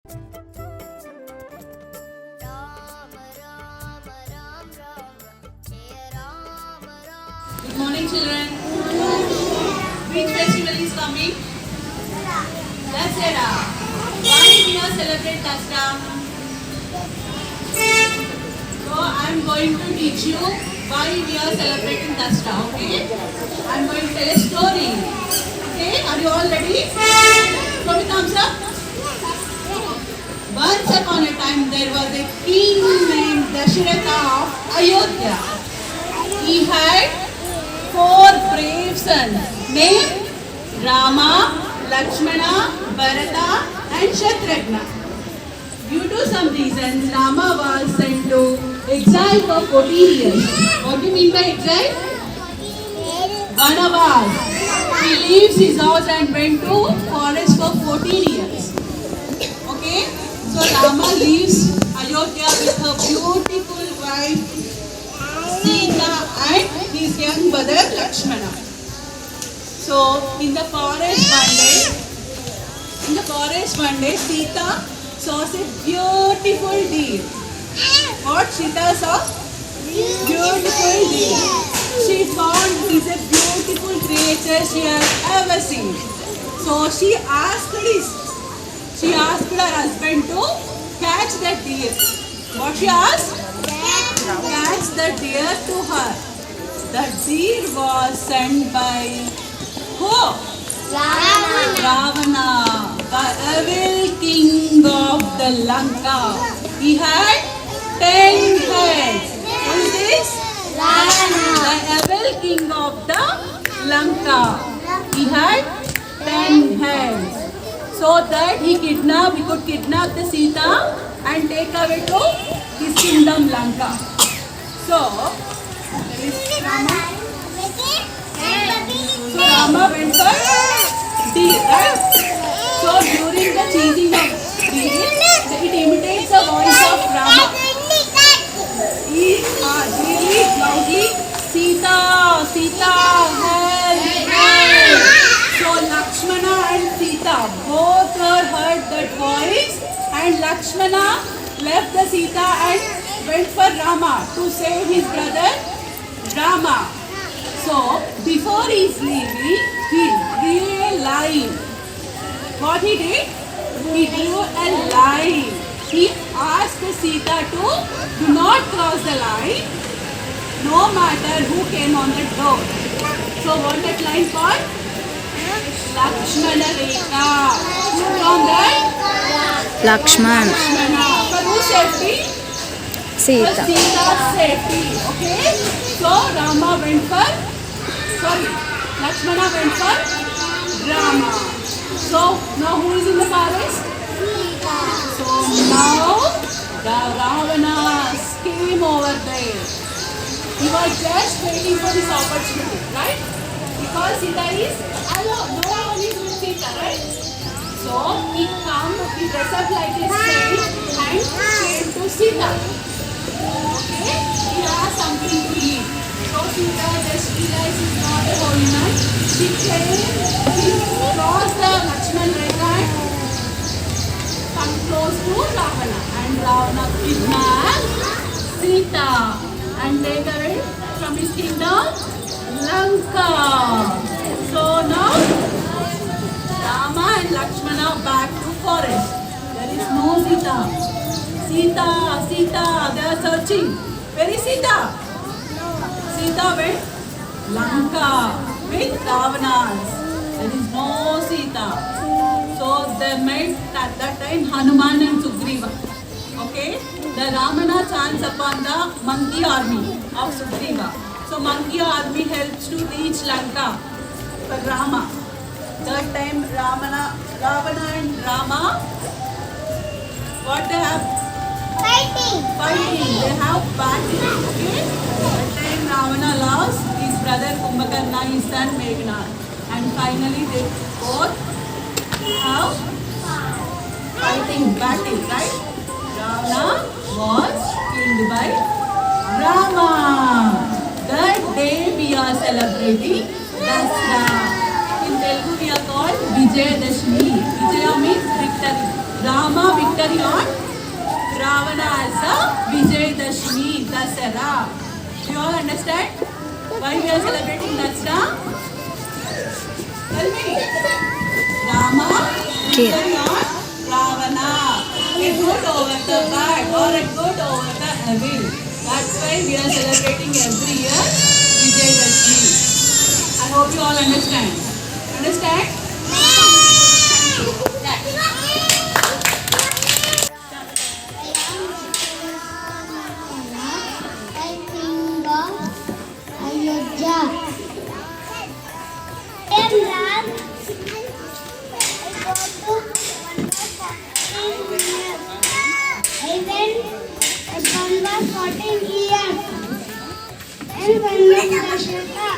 Good morning, children. Which festival is coming? Dasara. Why we are celebrate Dasara? So I am going to teach you why we are celebrating Dasara. Okay? I am going to tell a story. Okay? Are you all ready? Show me thumbs up. Once upon a time there was a king named Dasharatha of Ayodhya. He had 4 brave sons named Rama, Lakshmana, Bharata and Shatrugna. Due to some reasons, Rama was sent to exile for 14 years. What do you mean by exile? Vanavas. He leaves his house and went to forest for 14 years. Okay? So Rama leaves Ayodhya with her beautiful wife Sita and his young brother Lakshmana. So in the forest one day, Sita saw a beautiful deer. What Sita saw? Beautiful deer. She found it is a beautiful creature she has ever seen. So she asked her husband to catch the deer. What she asked? Catch the deer to her. The deer was sent by who? Ravana, the evil king of the Lanka. He had 10 heads. Who is this? The evil king of the Lanka. He had 10 heads. So that he could kidnap the Sita and take away to his kingdom Lanka. So, there is Rama. So Rama went for deer, right? So during the chasing of deer, it imitates the voice of Rama. He really loudly, Sita, Sita, help, help. So Lakshmana and Sita both heard that voice, and Lakshmana left the Sita and went for Rama to save his brother Rama. So before he is leaving, he drew a line. What he did? He drew a line. He asked Sita to do not cross the line, no matter who came on the road. So what that line called? Lakshmana Rekha. Who drawn that? Lakshman. Lakshmana. For whose safety? Sita. For Sita's safety. Okay? So Rama went for, Lakshmana went for Rama. So now who is in the forest? So now the Ravana came over there. He was just waiting for this opportunity, right? Because Sita is alone. No one is with Sita, right? So he dressed up like a saint and came to Sita. Okay? He asked something to eat. So Sita just realized he's not a holy man. She crossed the Lakshman Rekha and come close to Ravana. And Ravana kidnapped Sita and take her away from his kingdom, Lanka. So now Rama and Lakshmana back to forest. There is no Sita. Sita, Sita, they are searching. Where is Sita? Sita went Lanka with Ravanas. There is no Sita. So they met at that time Hanuman and Sugriva. Okay? The Ramana chants upon the monkey army of Sugriva. So monkey army helps to reach Lanka for Rama. That time Ravana and Rama, what they have? Fighting. They have battle. Okay? That time Ravana lost his brother Kumbhakarna, his son Meghna. And finally they both have fighting battle, right? Ravana was killed by Rama. That day we are celebrating Dasara. In Telugu we are called Vijayadashmi. Vijaya means victory. Rama victory on Ravana as a Vijayadashmi, Dasara. Do you all understand why we are celebrating Dasara? Tell me. Rama victory on Ravana. A good over the bad or a good over the evil. That's why we are celebrating every year Vijayadashmi. I hope you all understand. Understand? I think of Ayodhya. In that, I went upon was 14 years. And when was Dashaka?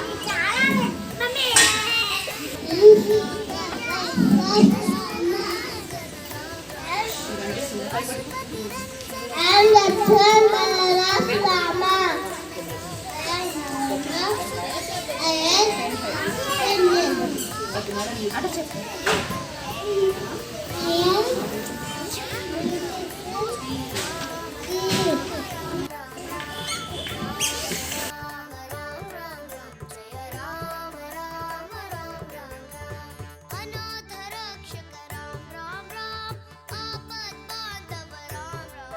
And Lakshman Balaram Rama. I am